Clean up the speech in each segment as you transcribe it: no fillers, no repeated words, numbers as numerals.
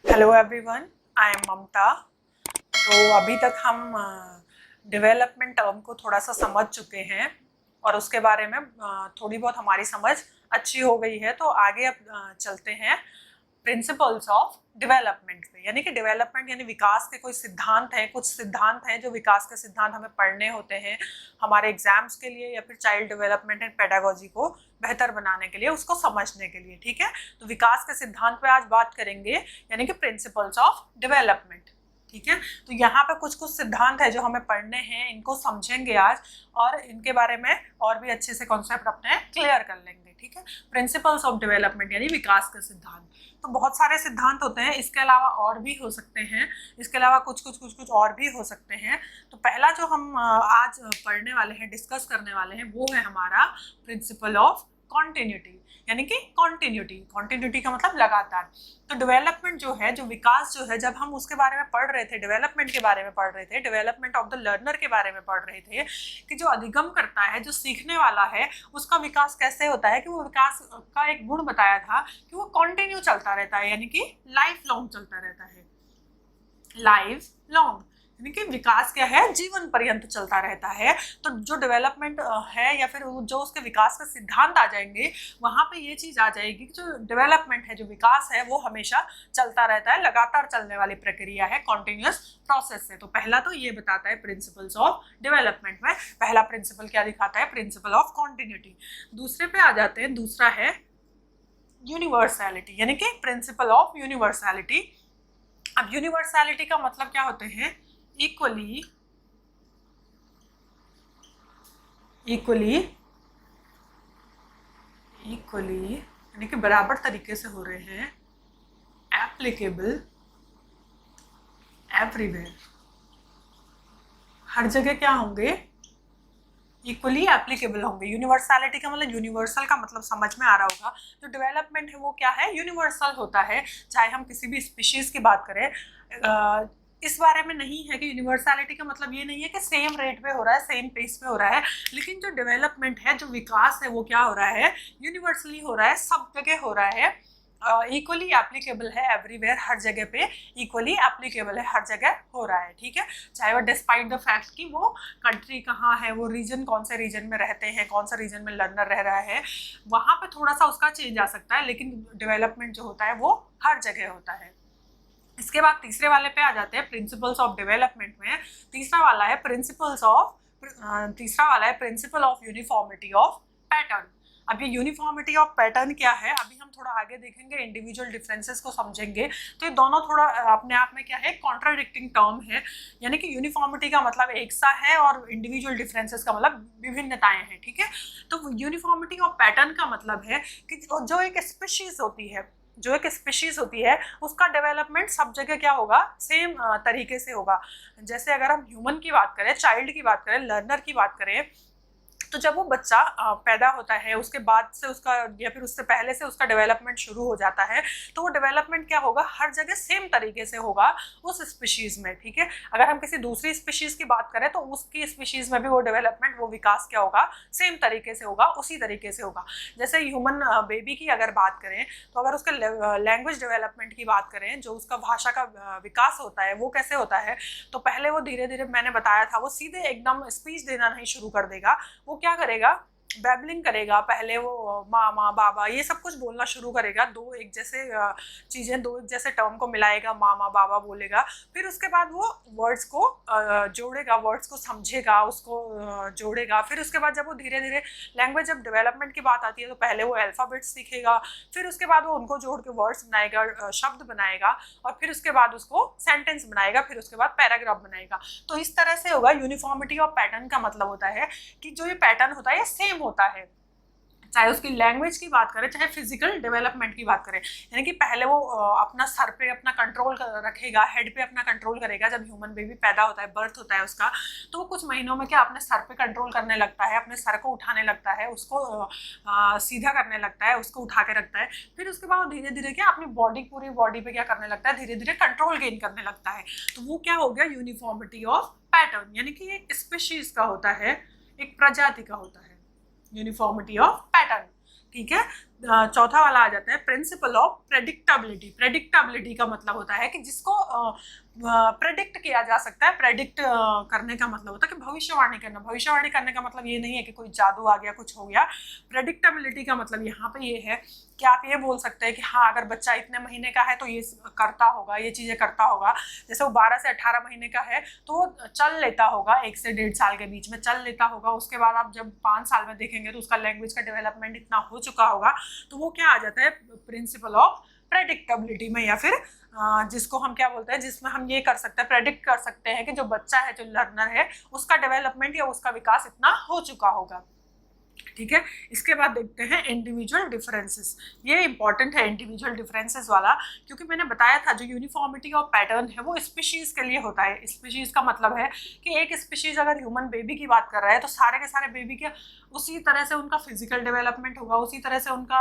Hello everyone, I am ममता। तो अभी तक हम डेवलपमेंट टर्म को थोड़ा सा समझ चुके हैं और उसके बारे में थोड़ी बहुत हमारी समझ अच्छी हो गई है। तो आगे अब चलते हैं प्रिंसिपल्स ऑफ डेवलपमेंट पे, यानी कि डेवलपमेंट यानी विकास के कोई सिद्धांत हैं, कुछ सिद्धांत हैं जो विकास के सिद्धांत हमें पढ़ने होते हैं हमारे एग्जाम्स के लिए या फिर चाइल्ड डेवलपमेंट एंड पेडागोजी को बेहतर बनाने के लिए, उसको समझने के लिए। ठीक है, तो विकास के सिद्धांत पे आज बात करेंगे, यानी कि प्रिंसिपल्स ऑफ डेवलपमेंट। ठीक है, तो यहाँ पे कुछ कुछ सिद्धांत है जो हमें पढ़ने हैं, इनको समझेंगे आज और इनके बारे में और भी अच्छे से कॉन्सेप्ट अपने क्लियर कर लेंगे। ठीक है, प्रिंसिपल्स ऑफ डेवलपमेंट यानी विकास के सिद्धांत। तो बहुत सारे सिद्धांत होते हैं, इसके अलावा और भी हो सकते हैं, इसके अलावा कुछ और भी हो सकते हैं। तो पहला जो हम आज पढ़ने वाले हैं, डिस्कस करने वाले हैं, वो है हमारा प्रिंसिपल ऑफ कॉन्टिन्यूटी, यानी कि कॉन्टिन्यूटी का मतलब लगातार। तो डेवलपमेंट जो है, जो विकास जो है, जब हम उसके बारे में पढ़ रहे थे, डेवलपमेंट के बारे में पढ़ रहे थे, डेवलपमेंट ऑफ द लर्नर के बारे में पढ़ रहे थे कि जो अधिगम करता है, जो सीखने वाला है, उसका विकास कैसे होता है, कि वो विकास का एक गुण बताया था कि वो कंटिन्यू चलता रहता है, यानी कि लाइफ लॉन्ग चलता रहता है। लाइफ लॉन्ग यानी कि विकास क्या है, जीवन पर्यंत चलता रहता है। तो जो डेवलपमेंट है या फिर जो उसके विकास के सिद्धांत आ जाएंगे, वहां पे ये चीज आ जाएगी कि जो डेवलपमेंट है, जो विकास है, वो हमेशा चलता रहता है, लगातार चलने वाली प्रक्रिया है, कॉन्टिन्यूअस प्रोसेस है। तो पहला तो ये बताता है प्रिंसिपल्स ऑफ डेवलपमेंट में, पहला प्रिंसिपल क्या दिखाता है, प्रिंसिपल ऑफ कॉन्टिन्यूटी। दूसरे पे आ जाते हैं, दूसरा है यूनिवर्सैलिटी, यानी कि प्रिंसिपल ऑफ यूनिवर्सैलिटी। अब यूनिवर्सैलिटी का मतलब क्या होते हैं, इक्वली यानी कि बराबर तरीके से हो रहे हैं, एप्लीकेबल एवरीवेयर, हर जगह क्या होंगे, इक्वली एप्लीकेबल होंगे। यूनिवर्सैलिटी का मतलब, यूनिवर्सल का मतलब समझ में आ रहा होगा, जो डेवलपमेंट है वो क्या है, यूनिवर्सल होता है। चाहे हम किसी भी स्पीशीज की बात करें, इस बारे में नहीं है कि यूनिवर्सैलिटी का मतलब ये नहीं है कि सेम रेट पे हो रहा है, सेम पेस पे हो रहा है, लेकिन जो डेवलपमेंट है, जो विकास है, वो क्या हो रहा है, यूनिवर्सली हो रहा है, सब जगह हो रहा है, इक्वली एप्लीकेबल है एवरीवेयर, हर जगह पे इक्वली एप्लीकेबल है, हर जगह हो रहा है। ठीक है, चाहे वो डिस्पाइट द फैक्ट कि वो कंट्री कहाँ है, वो रीजन कौन से रीजन में रहते हैं, कौन सा रीजन में लर्नर रह रहा है, वहाँ पे थोड़ा सा उसका चेंज आ सकता है, लेकिन डेवलपमेंट जो होता है वो हर जगह होता है। इसके बाद तीसरे वाले पे आ जाते हैं, प्रिंसिपल्स ऑफ डेवलपमेंट में तीसरा वाला है principle of uniformity of pattern. अब ये यूनिफॉर्मिटी ऑफ पैटर्न क्या है, अभी हम थोड़ा आगे देखेंगे, इंडिविजुअल डिफरेंसेस को समझेंगे। तो ये दोनों थोड़ा अपने आप में क्या है, कॉन्ट्राडिक्टिंग टर्म है, यानी कि यूनिफॉर्मिटी का मतलब एक सा है और इंडिविजुअल डिफरेंसेस का मतलब विभिन्नताएं हैं। ठीक है, तो यूनिफॉर्मिटी ऑफ पैटर्न का मतलब है कि जो एक स्पीशीज होती है, उसका डेवलपमेंट सब जगह क्या होगा, सेम तरीके से होगा। जैसे अगर हम ह्यूमन की बात करें, चाइल्ड की बात करें, लर्नर की बात करें, तो जब वो बच्चा पैदा होता है, उसके बाद से उसका या फिर उससे पहले से उसका डेवलपमेंट शुरू हो जाता है, तो वो डेवलपमेंट क्या होगा, हर जगह सेम तरीके से होगा उस स्पीशीज में। ठीक है, अगर हम किसी दूसरी स्पीशीज की बात करें, तो उसकी स्पीशीज में भी वो डेवलपमेंट, वो विकास क्या होगा, सेम तरीके से होगा, उसी तरीके से होगा। जैसे ह्यूमन बेबी की अगर बात करें, तो अगर उसके लैंग्वेज डेवलपमेंट की बात करें, जो उसका भाषा का विकास होता है, वो कैसे होता है, तो पहले वो धीरे धीरे, मैंने बताया था, वो सीधे एकदम स्पीच देना नहीं शुरू कर देगा, वो क्या करेगा, बैबलिंग करेगा। पहले वो मामा बाबा ये सब कुछ बोलना शुरू करेगा, दो एक जैसे टर्म को मिलाएगा, मामा बाबा बोलेगा। फिर उसके बाद वो वर्ड्स को जोड़ेगा, वर्ड्स को समझेगा, उसको जोड़ेगा। फिर उसके बाद जब वो धीरे धीरे लैंग्वेज, जब डेवलपमेंट की बात आती है, तो पहले वो अल्फाबेट्स सीखेगा, फिर उसके बाद वो उनको जोड़ के वर्ड्स बनाएगा, शब्द बनाएगा, और फिर उसके बाद उसको सेंटेंस बनाएगा, फिर उसके बाद पैराग्राफ बनाएगा। तो इस तरह से होगा। यूनिफॉर्मिटी ऑफ पैटर्न का मतलब होता है कि जो ये पैटर्न होता है, ये सेम होता है, चाहे उसकी लैंग्वेज की बात करें, चाहे फिजिकल डेवलपमेंट की बात करें। यानी कि पहले वो अपना सर पे अपना कंट्रोल रखेगा, हेड पे अपना कंट्रोल करेगा। जब ह्यूमन बेबी पैदा होता है, बर्थ होता है उसका, तो वो कुछ महीनों में क्या अपने सर पे कंट्रोल करने लगता है, अपने सर को उठाने लगता है, उसको सीधा करने लगता है, उसको उठा के रखता है। फिर उसके बाद धीरे धीरे क्या अपनी पूरी बॉडी पे क्या करने लगता है, धीरे धीरे कंट्रोल गेन करने लगता है। तो वो क्या हो गया, यूनिफॉर्मिटी ऑफ पैटर्न, यानी कि एक स्पीशीज का होता है, एक प्रजाति का होता है, यूनिफॉर्मिटी ऑफ पैटर्न। ठीक है, चौथा वाला आ जाता है प्रिंसिपल ऑफ प्रेडिक्टेबिलिटी। प्रेडिक्टेबिलिटी का मतलब होता है कि जिसको प्रेडिक्ट किया जा सकता है। प्रेडिक्ट करने का मतलब होता है कि भविष्यवाणी करना। भविष्यवाणी करने का मतलब ये नहीं है कि कोई जादू आ गया, कुछ हो गया। प्रेडिक्टेबिलिटी का मतलब यहाँ पे ये है कि आप ये बोल सकते हैं कि हाँ, अगर बच्चा इतने महीने का है तो ये करता होगा, ये चीज़ें करता होगा। जैसे वो 12 से 18 महीने का है तो वो चल लेता होगा, 1 से 1.5 साल के बीच में चल लेता होगा। उसके बाद आप जब 5 साल में देखेंगे तो उसका लैंग्वेज का डेवलपमेंट इतना हो चुका होगा। तो वो क्या आ जाता है प्रिंसिपल ऑफ प्रेडिक्टेबिलिटी में, या फिर जिसको हम क्या बोलते हैं, जिसमें हम ये कर सकते हैं, प्रेडिक्ट कर सकते हैं कि जो बच्चा है, जो लर्नर है, उसका डेवलपमेंट या उसका विकास इतना हो चुका होगा। ठीक है। इसके बाद देखते हैं इंडिविजुअल डिफरेंसेस। ये इंपॉर्टेंट है इंडिविजुअल डिफरेंसेस वाला, क्योंकि मैंने बताया था जो यूनिफॉर्मिटी ऑफ पैटर्न है वो स्पीशीज के लिए होता है। स्पीशीज का मतलब है कि एक स्पीशीज अगर ह्यूमन बेबी की बात कर रहा है तो सारे के सारे बेबी के उसी तरह से उनका फिजिकल डेवलपमेंट होगा, उसी तरह से उनका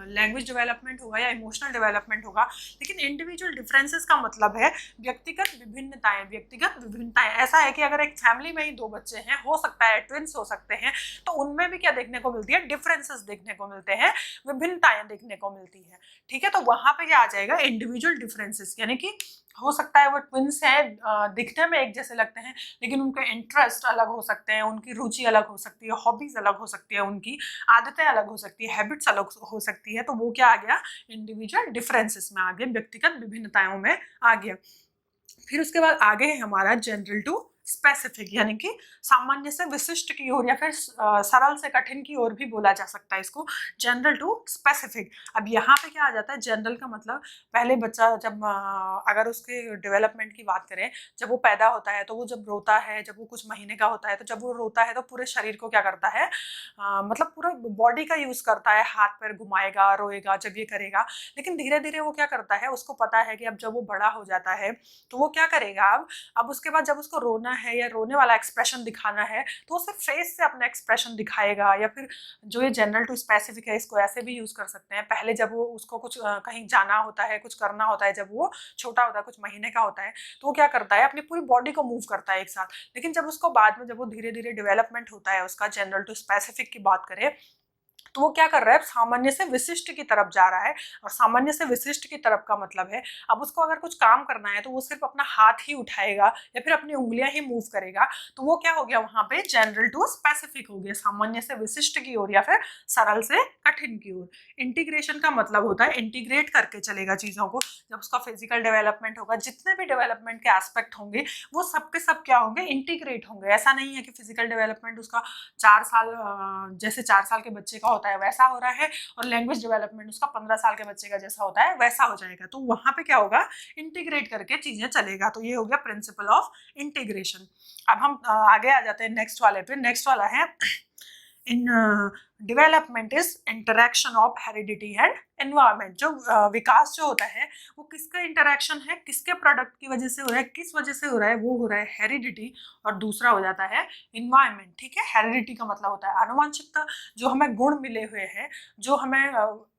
लैंग्वेज डेवलपमेंट होगा या इमोशनल डेवलपमेंट होगा। लेकिन इंडिविजुअल डिफरेंसेस का मतलब है व्यक्तिगत विभिन्नताएं। व्यक्तिगत विभिन्नताएं ऐसा है कि अगर एक फैमिली में ही 2 बच्चे हैं, हो सकता है ट्विंस हो सकते हैं, तो उनमें भी क्या देखने को मिलती है, डिफरेंसेस देखने को मिलते हैं, विभिन्नताएं देखने को मिलती है। ठीक है। तो वहां पे क्या आ जाएगा इंडिविजुअल डिफरेंसेस, यानी कि हो सकता है वो ट्विंस हैं, दिखने में एक जैसे लगते हैं, लेकिन उनके इंटरेस्ट अलग हो सकते हैं, उनकी रुचि अलग हो सकती है, हॉबीज अलग हो सकती है, उनकी आदतें अलग हो सकती है, हैबिट्स अलग हो सकती है। तो वो क्या आ गया इंडिविजुअल डिफरेंसेस में आ गया, व्यक्तिगत विभिन्नताओं में आ गया। फिर उसके बाद आगे है हमारा जनरल टू स्पेसिफिक, यानी कि सामान्य से विशिष्ट की ओर या फिर सरल से कठिन की ओर भी बोला जा सकता है इसको, जनरल टू स्पेसिफिक। अब यहाँ पे क्या आ जाता है, जनरल का मतलब पहले बच्चा जब अगर उसके डेवलपमेंट की बात करें, जब वो पैदा होता है तो वो जब रोता है, जब वो कुछ महीने का होता है तो जब वो रोता है तो पूरे शरीर को क्या करता है, मतलब पूरा बॉडी का यूज करता है, हाथ पैर घुमाएगा, रोएगा, जब ये करेगा। लेकिन धीरे धीरे वो क्या करता है, उसको पता है कि अब जब वो बड़ा हो जाता है तो वो क्या करेगा, अब उसके बाद जब उसको रोना है या रोने वाला एक्सप्रेशन दिखाना है तो वो सिर्फ फेस से अपना एक्सप्रेशन दिखाएगा। या फिर जो ये जनरल टू स्पेसिफिक है, इसको ऐसे भी यूज कर सकते हैं, पहले जब वो उसको कुछ कहीं जाना होता है, कुछ करना होता है, जब वो छोटा होता है, कुछ महीने का होता है, तो वो क्या करता है, अपनी पूरी बॉडी को मूव करता है एक साथ। लेकिन जब उसको बाद में, जब वो धीरे धीरे डेवलपमेंट होता है उसका, जनरल टू स्पेसिफिक की बात करें, तो वो क्या कर रहा है, सामान्य से विशिष्ट की तरफ जा रहा है। और सामान्य से विशिष्ट की तरफ का मतलब है, अब उसको अगर कुछ काम करना है तो वो सिर्फ अपना हाथ ही उठाएगा या फिर अपनी उंगलियां ही मूव करेगा। तो वो क्या हो गया, वहां पे जनरल टू स्पेसिफिक हो गया, सामान्य से विशिष्ट की ओर या फिर सरल से कठिन की ओर। इंटीग्रेशन का मतलब होता है इंटीग्रेट करके चलेगा चीजों को। जब उसका फिजिकल डेवलपमेंट होगा, जितने भी डेवलपमेंट के एस्पेक्ट होंगे वो सबके सब क्या होंगे, इंटीग्रेट होंगे। ऐसा नहीं है कि फिजिकल डेवलपमेंट उसका 4 साल जैसे 4 साल के बच्चे का होता है वैसा हो रहा है, और लैंग्वेज डेवलपमेंट उसका 15 साल के बच्चे का जैसा होता है वैसा हो जाएगा। तो वहां पे क्या होगा, इंटीग्रेट करके चीजें चलेगा। तो ये हो गया प्रिंसिपल ऑफ इंटीग्रेशन। अब हम आगे आ जाते हैं नेक्स्ट वाले पे। नेक्स्ट वाला है in development is interaction of heredity and environment. जो विकास जो होता है वो किसका इंटरेक्शन है, किसके प्रोडक्ट की वजह से हो रहा है, किस वजह से हो रहा है, वो हो रहा है हेरिडिटी, और दूसरा हो जाता है इन्वायरमेंट। ठीक है। हेरिडिटी का मतलब होता है आनुवंशिकता, जो हमें गुण मिले हुए हैं, जो हमें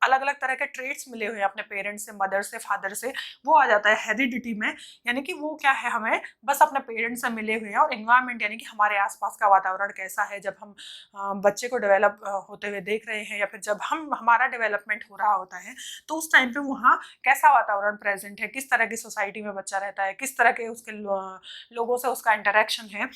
अलग अलग तरह के ट्रेट्स मिले हुए हैं अपने पेरेंट्स से, मदर से, फादर से, वो आ जाता है हेरिडिटी में। यानी कि वो क्या है, हमें बस अपने पेरेंट्स से मिले हुए हैं। और इन्वायरमेंट यानी कि हमारे आसपास का वातावरण कैसा है, जब हम बच्चे को डेवलप होते हुए देख रहे हैं या फिर जब हमारा डेवलपमेंट हो रहा होता है, तो उस टाइम पे वहाँ कैसा वातावरण प्रेजेंट है, किस तरह की सोसाइटी में बच्चा रहता है, किस तरह के उसके लोगों से उसका इंटरेक्शन है।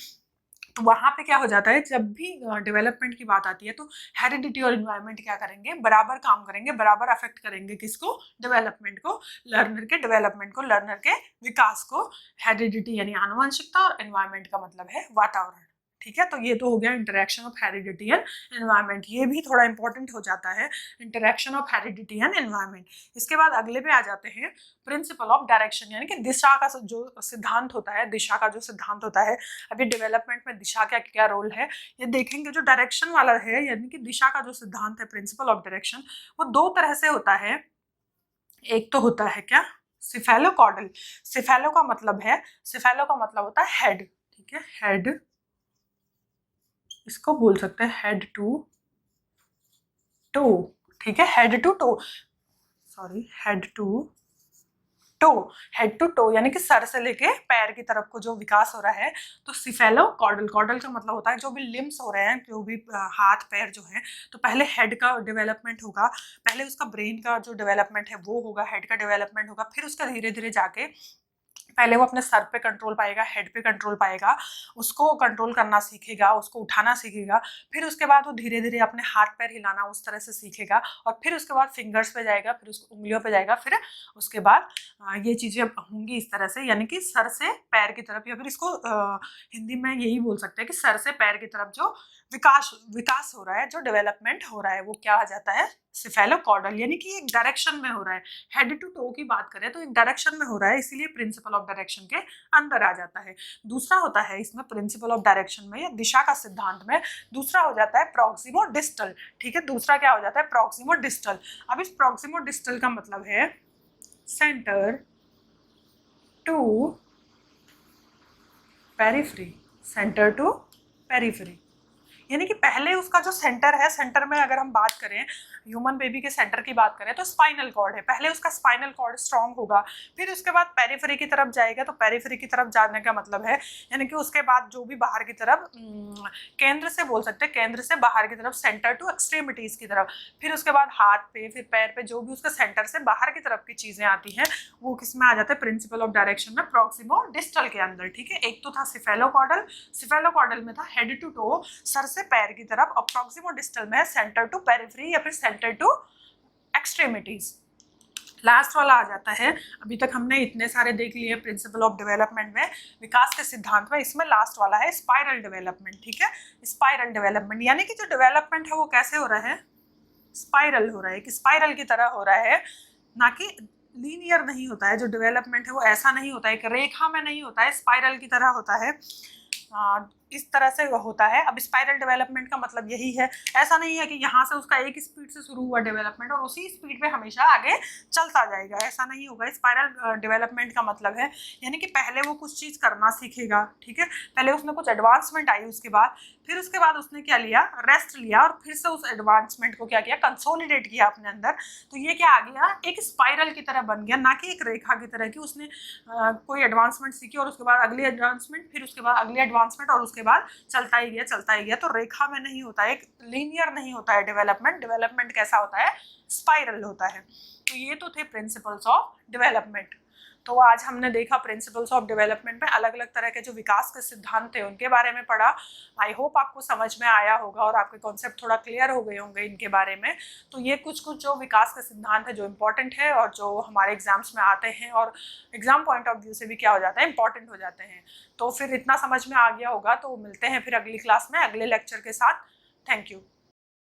तो वहाँ पे क्या हो जाता है, जब भी डेवलपमेंट की बात आती है तो हेरिडिटी और इन्वायरमेंट क्या करेंगे, बराबर काम करेंगे, बराबर अफेक्ट करेंगे किसको, डेवलपमेंट को, लर्नर के डेवलपमेंट को, लर्नर के विकास को। हेरिडिटी यानी आनुवंशिकता और इन्वायरमेंट का मतलब है वातावरण। ठीक है। तो ये तो हो गया interaction of heredity and environment. ये भी थोड़ा इंपॉर्टेंट हो जाता है, interaction of heredity and environment. इसके बाद अगले पे आ जाते हैं प्रिंसिपल ऑफ डायरेक्शन, यानी कि दिशा का जो सिद्धांत होता है, दिशा का जो सिद्धांत होता है। अभी डेवलपमेंट में दिशा का क्या रोल है ये देखेंगे। जो डायरेक्शन वाला है, यानी कि दिशा का जो सिद्धांत है, प्रिंसिपल ऑफ डायरेक्शन, वो 2 तरह से होता है। एक तो होता है क्या, सिफेलोकॉर्डल। सिफेलो का मतलब है, सिफेलो का मतलब होता है हेड। ठीक है, हेड, इसको बोल सकते हैं हेड टू टो। ठीक है, head to toe, sorry, head to toe, head to toe यानी कि सर से लेके पैर की तरफ को जो विकास हो रहा है। तो सिफेलोकॉर्डल, कॉर्डल का मतलब होता है जो भी लिम्स हो रहे हैं, जो भी हाथ पैर जो है, तो पहले हेड का डेवलपमेंट होगा, पहले उसका ब्रेन का जो डेवलपमेंट है वो होगा, हेड का डेवलपमेंट होगा, फिर उसका धीरे धीरे जाके पहले वो अपने सर पे कंट्रोल पाएगा, हेड पे कंट्रोल पाएगा, उसको कंट्रोल करना सीखेगा, उसको उठाना सीखेगा, फिर उसके बाद वो धीरे धीरे अपने हाथ पैर हिलाना उस तरह से सीखेगा, और फिर उसके बाद फिंगर्स पे जाएगा, फिर उसको उंगलियों पे जाएगा, फिर उसके बाद ये चीज़ें होंगी इस तरह से, यानी कि सर से पैर की तरफ, या फिर इसको हिंदी में यही बोल सकते हैं कि सर से पैर की तरफ जो विकास हो रहा है, जो डेवलपमेंट हो रहा है, वो क्या आ जाता है, सिफेलोकॉर्डल, यानी कि एक डायरेक्शन में हो रहा है। हेड टू टो की बात करें तो एक डायरेक्शन में हो रहा है, इसीलिए प्रिंसिपल ऑफ डायरेक्शन के अंदर आ जाता है। दूसरा होता है इसमें प्रिंसिपल ऑफ डायरेक्शन में या दिशा का सिद्धांत में, दूसरा हो जाता है प्रॉक्सिमो डिस्टल। ठीक है, दूसरा क्या हो जाता है, प्रॉक्सिमो डिस्टल। अब इस प्रॉक्सिमो डिस्टल का मतलब है centre to periphery, centre to periphery, यानी कि पहले उसका जो सेंटर है, सेंटर में अगर हम बात करें, ह्यूमन बेबी के सेंटर की बात करें तो स्पाइनल कॉर्ड है, पहले उसका स्पाइनल कॉर्ड स्ट्रांग होगा, फिर उसके बाद पेरिफेरी की तरफ जाएगा। तो पेरिफेरी की तरफ जाने का मतलब है यानी कि उसके बाद जो भी बाहर की तरफ, केंद्र से बोल सकते हैं, केंद्र से बाहर की तरफ, सेंटर टू एक्सट्रीमिटीज की तरफ, फिर उसके बाद हाथ पे, फिर पैर पे, जो भी उसका सेंटर से बाहर की तरफ की चीजें आती हैं वो किस में आ जाता है, प्रिंसिपल ऑफ डायरेक्शन में, प्रॉक्सिमो डिस्टल के अंदर। ठीक है, एक तो था सिफेलोकॉर्डल, सिफेलोकॉर्डल में था हेड टू टो, सर से पैर की तरफ, और प्रॉक्सिमो डिस्टल में सेंटर टू पेरिफेरी या फिर सेंटर टू एक्सट्रीमिटीज। लास्ट वाला आ जाता है, अभी तक हमने इतने सारे देख लिए प्रिंसिपल ऑफ डेवलपमेंट में, विकास के सिद्धांत में, इसमें लास्ट वाला है स्पाइरल डेवलपमेंट। ठीक है, स्पाइरल डेवलपमेंट यानी कि जो डेवलपमेंट है वो कैसे हो रहा है, स्पाइरल हो रहा है, कि स्पाइरल की तरह हो रहा है, ना कि लीनियर नहीं होता है। जो डेवलपमेंट है वो ऐसा नहीं होता है, एक रेखा में नहीं होता है, स्पाइरल की तरह होता है, इस तरह से होता है। अब स्पाइरल डेवलपमेंट का मतलब यही है, ऐसा नहीं है कि यहाँ से उसका एक स्पीड से शुरू हुआ डेवलपमेंट और उसी स्पीड पे हमेशा आगे चलता जाएगा, ऐसा नहीं होगा। स्पाइरल डेवलपमेंट का मतलब है यानी कि पहले वो कुछ चीज़ करना सीखेगा, ठीक है, पहले उसमें कुछ एडवांसमेंट आई, उसके बाद फिर उसके बाद उसने क्या लिया, रेस्ट लिया, और फिर से उस एडवांसमेंट को क्या किया, कंसोलिडेट किया अपने अंदर। तो ये क्या आ गया, एक स्पाइरल की तरह बन गया, ना कि एक रेखा की तरह की। उसने कोई एडवांसमेंट सीखी और उसके बाद अगली एडवांसमेंट, फिर उसके बाद अगली एडवांसमेंट, और उसके बाद चलता ही गया चलता ही गया। तो रेखा में नहीं होता है, एक लीनियर नहीं होता है डेवलपमेंट। डेवलपमेंट कैसा होता है, स्पाइरल होता है। तो ये तो थे प्रिंसिपल्स ऑफ डेवलपमेंट। तो आज हमने देखा प्रिंसिपल्स ऑफ डेवलपमेंट में अलग अलग तरह के जो विकास के सिद्धांत थे उनके बारे में पढ़ा। आई होप आपको समझ में आया होगा और आपके कॉन्सेप्ट थोड़ा क्लियर हो गए होंगे इनके बारे में। तो ये कुछ कुछ जो विकास के सिद्धांत है जो इम्पोर्टेंट है और जो हमारे एग्जाम्स में आते हैं और एग्जाम पॉइंट ऑफ व्यू से भी क्या हो जाता है, इंपॉर्टेंट हो जाते हैं। तो फिर इतना समझ में आ गया होगा, तो मिलते हैं फिर अगली क्लास में अगले लेक्चर के साथ। Thank you.